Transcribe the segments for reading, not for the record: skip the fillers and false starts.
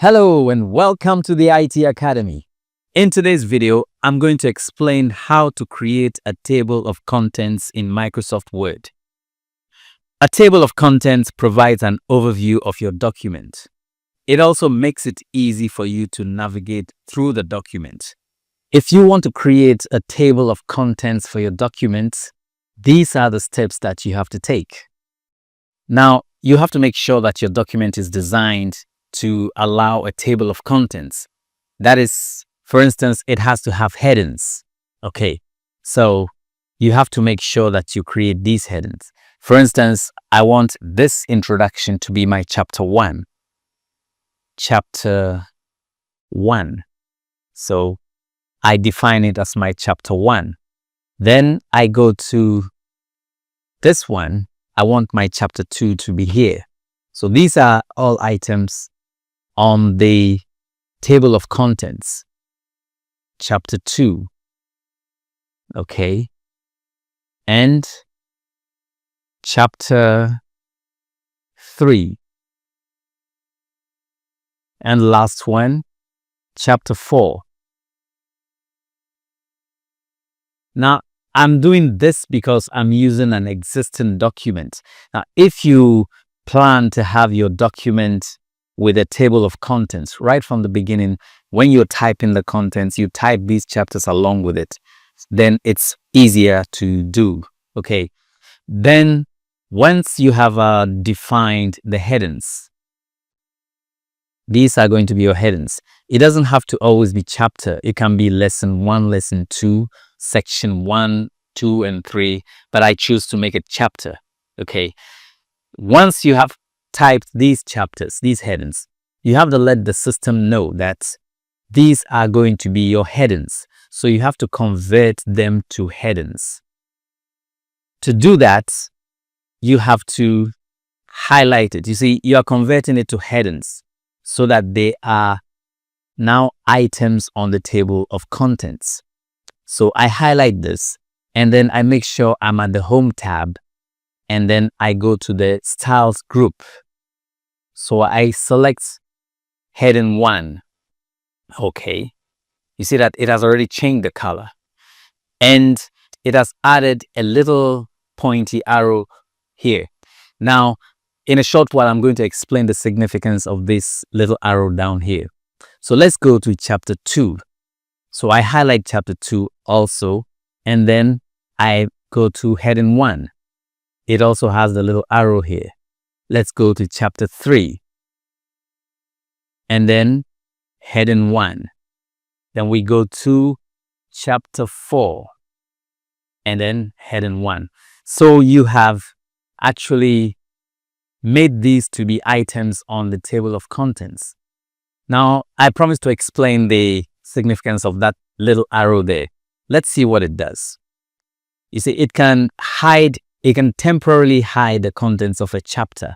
Hello and welcome to the IT Academy. In today's video, I'm going to explain how to create a table of contents in Microsoft Word. A table of contents provides an overview of your document. It also makes it easy for you to navigate through the document. If you want to create a table of contents for your document, these are the steps that you have to take. Now, you have to make sure that your document is designed to allow a table of contents. That is, for instance, it has to have headings. Okay, so you have to make sure that you create these headings. For instance, I want this introduction to be my chapter 1. Chapter 1. So I define it as my chapter 1. Then I go to this one. I want my chapter 2 to be here. So these are all items on the table of contents. Chapter 2. Okay. And chapter 3. And last one, chapter 4. Now, I'm doing this because I'm using an existing document. Now, if you plan to have your document with a table of contents right from the beginning, when you're typing the contents, you type these chapters along with it. Then it's easier to do. Okay. Then once you have defined the headings, these are going to be your headings. It doesn't have to always be chapter. It can be lesson 1, lesson 2, section 1, 2, and 3, but I choose to make it chapter. Okay. Once you have typed these chapters, these headings, you have to let the system know that these are going to be your headings. So you have to convert them to headings. To do that, you have to highlight it. You see, you are converting it to headings so that they are now items on the table of contents. So I highlight this and then I make sure I'm at the Home tab, and then I go to the Styles group. So I select heading 1. Okay. You see that it has already changed the color. And it has added a little pointy arrow here. Now, in a short while, I'm going to explain the significance of this little arrow down here. So let's go to chapter 2. So I highlight chapter 2 also, and then I go to heading 1. It also has the little arrow here. Let's go to chapter 3. And then heading 1. Then we go to chapter 4. And then heading 1. So you have actually made these to be items on the table of contents. Now, I promise to explain the significance of that little arrow there. Let's see what it does. You see, it can temporarily hide the contents of a chapter.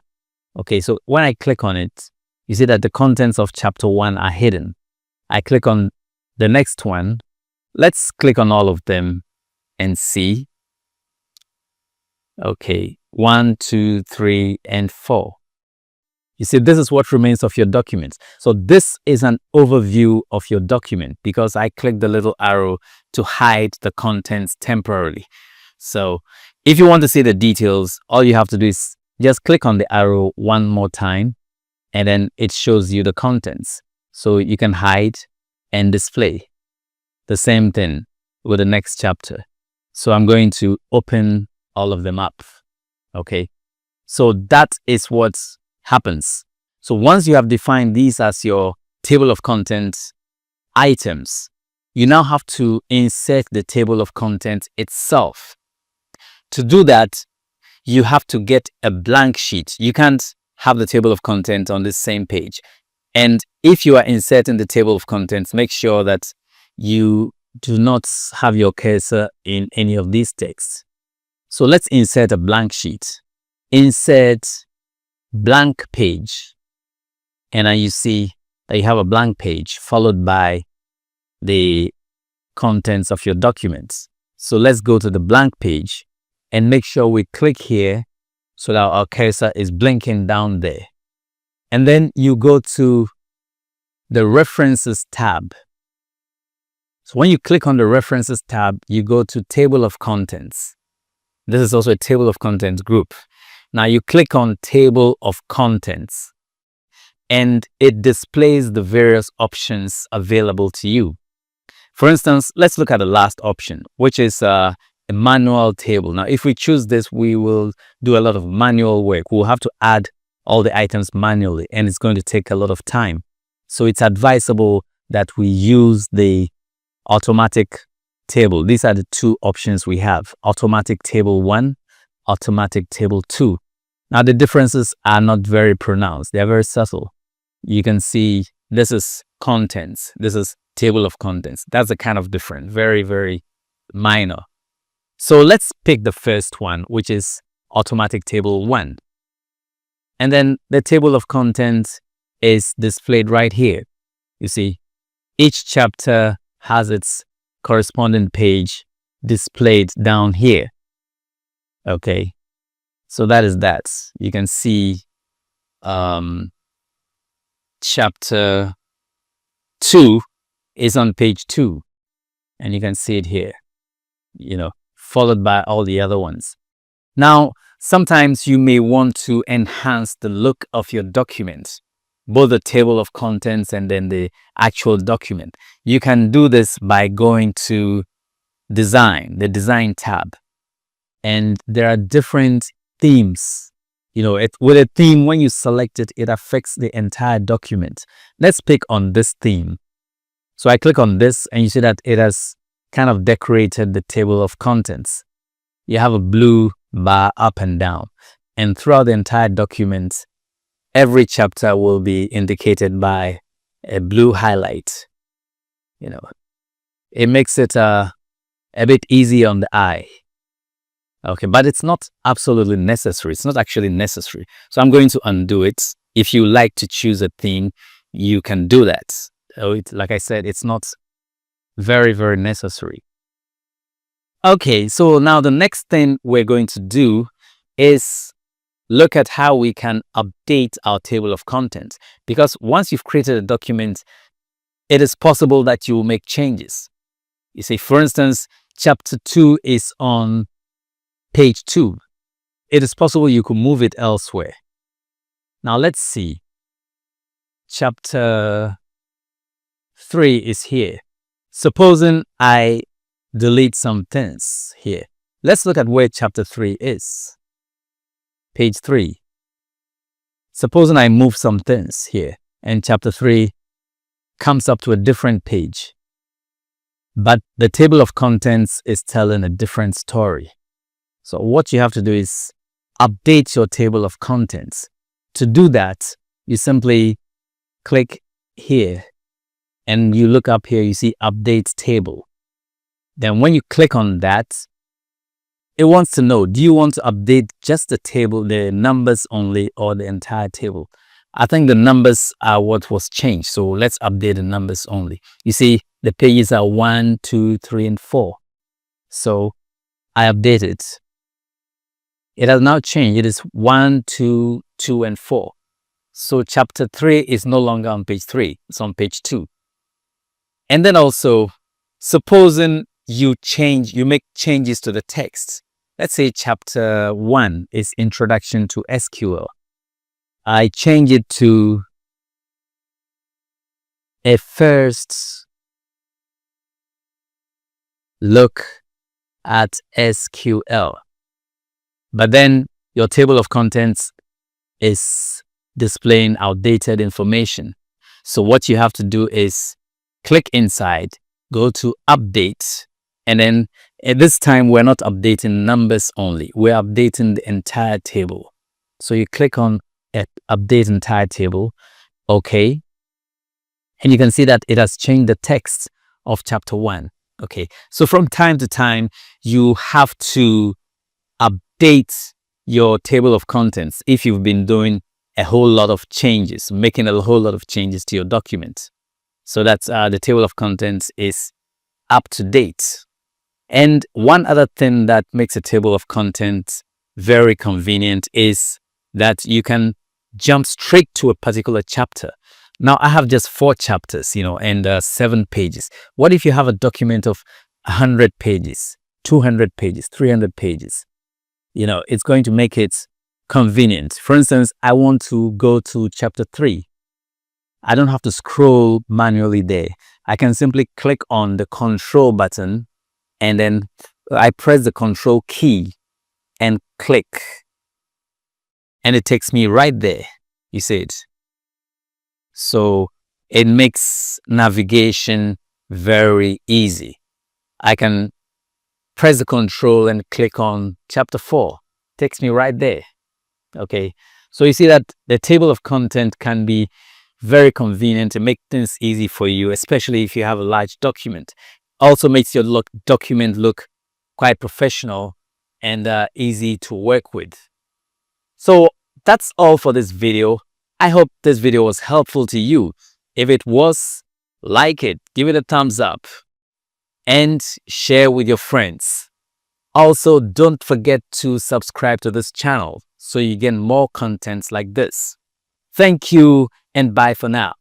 Okay, so when I click on it, you see that the contents of chapter 1 are hidden. I click on the next one. Let's click on all of them and see. Okay, 1, 2, 3, and 4. You see, this is what remains of your document. So this is an overview of your document because I click the little arrow to hide the contents temporarily. So if you want to see the details, all you have to do is just click on the arrow one more time, and then it shows you the contents. So you can hide and display. The same thing with the next chapter. So I'm going to open all of them up. Okay. So that is what happens. So once you have defined these as your table of contents items, you now have to insert the table of contents itself. To do that, you have to get a blank sheet. You can't have the table of contents on the same page. And if you are inserting the table of contents, make sure that you do not have your cursor in any of these texts. So let's insert a blank sheet. Insert blank page. And now you see that you have a blank page followed by the contents of your documents. So let's go to the blank page and make sure we click here so that our cursor is blinking down there. And then you go to the References tab. So when you click on the References tab, you go to Table of Contents. This is also a Table of Contents group. Now you click on Table of Contents and it displays the various options available to you. For instance, let's look at the last option, which is a manual table. Now, if we choose this, we will do a lot of manual work. We'll have to add all the items manually, and it's going to take a lot of time. So it's advisable that we use the automatic table. These are the two options we have: automatic table 1, automatic table 2. Now, the differences are not very pronounced. They are very subtle. You can see this is contents. This is table of contents. That's a kind of different, very, very minor. So let's pick the first one, which is automatic table 1. And then the table of contents is displayed right here. You see, each chapter has its corresponding page displayed down here. Okay, so that is that. You can see chapter 2 is on page 2, and you can see it here, followed by all the other ones. Now, sometimes you may want to enhance the look of your document, both the table of contents and then the actual document. You can do this by going to Design, the Design tab, and there are different themes. With a theme, when you select it, it affects the entire document. Let's pick on this theme. So I click on this and you see that it has kind of decorated the table of contents. You have a blue bar up and down, and throughout the entire document, every chapter will be indicated by a blue highlight. It makes it a bit easy on the eye. Okay, but it's not absolutely necessary. It's not actually necessary. So I'm going to undo it. If you like to choose a theme, you can do that. Like I said, it's not very, very necessary. Okay, so now the next thing we're going to do is look at how we can update our table of contents. Because once you've created a document, it is possible that you will make changes. You see, for instance, chapter 2 is on page 2. It is possible you could move it elsewhere. Now let's see. Chapter 3 is here. Supposing I delete some things here. Let's look at where chapter 3 is. Page 3. Supposing I move some things here and chapter 3 comes up to a different page, but the table of contents is telling a different story. So what you have to do is update your table of contents. To do that, you simply click here and you look up here, you see update table. Then when you click on that, it wants to know, do you want to update just the table, the numbers only, or the entire table? I think the numbers are what was changed. So let's update the numbers only. You see, the pages are 1, 2, 3, and 4. So I update it. It has now changed. It is 1, 2, 2, and 4. So chapter 3 is no longer on page 3. It's on page 2. And then also, supposing you make changes to the text. Let's say chapter 1 is Introduction to SQL. I change it to a first look at SQL. But then your table of contents is displaying outdated information. So what you have to do is click inside, go to update, and then at this time we're not updating numbers only, we're updating the entire table. So you click on update entire table, okay, and you can see that it has changed the text of chapter 1. Okay, so from time to time you have to update your table of contents if you've been doing a whole lot of changes, making a whole lot of changes to your document. So that's the table of contents is up to date. And one other thing that makes a table of contents very convenient is that you can jump straight to a particular chapter. Now I have just 4 chapters, and 7 pages. What if you have a document of 100 pages, 200 pages, 300 pages? It's going to make it convenient. For instance, I want to go to chapter 3. I don't have to scroll manually there. I can simply click on the control button, and then I press the control key and click, and it takes me right there. You see it? So it makes navigation very easy. I can press the control and click on chapter 4. Takes me right there. Okay. So you see that the table of content can be very convenient and make things easy for you, especially if you have a large document. Also makes your document look quite professional and easy to work with. So that's all for this video. I hope this video was helpful to you. If it was, like it, give it a thumbs up, and share with your friends. Also, don't forget to subscribe to this channel so you get more contents like this. Thank you, and bye for now.